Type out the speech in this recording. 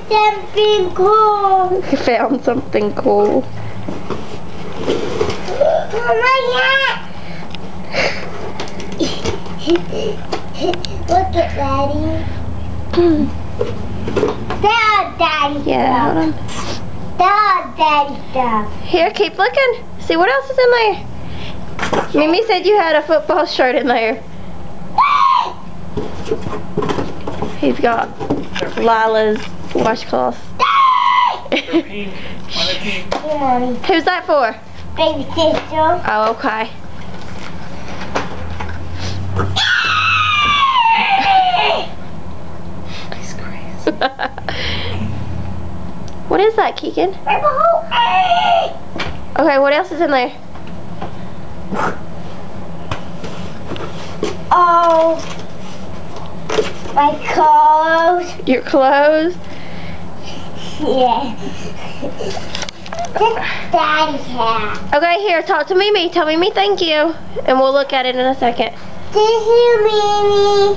something cool. You found something cool. Oh my God. Look at Daddy. That's Daddy Yeah, stuff. hold on. That's Daddy stuff. Here, keep looking. See what else is in there. Mimi said you had a football shirt in there. He's got Lila's washcloth. They're pink. Why are they pink? Hey, Mommy. Who's that for? Baby sister. Oh, okay. He's crazy. What is that, Keegan? Okay, what else is in there? Oh, my clothes. Your clothes? Yeah. This Daddy's hat. Okay, here, talk to Mimi. Tell Mimi thank you. And we'll look at it in a second. This is Mimi.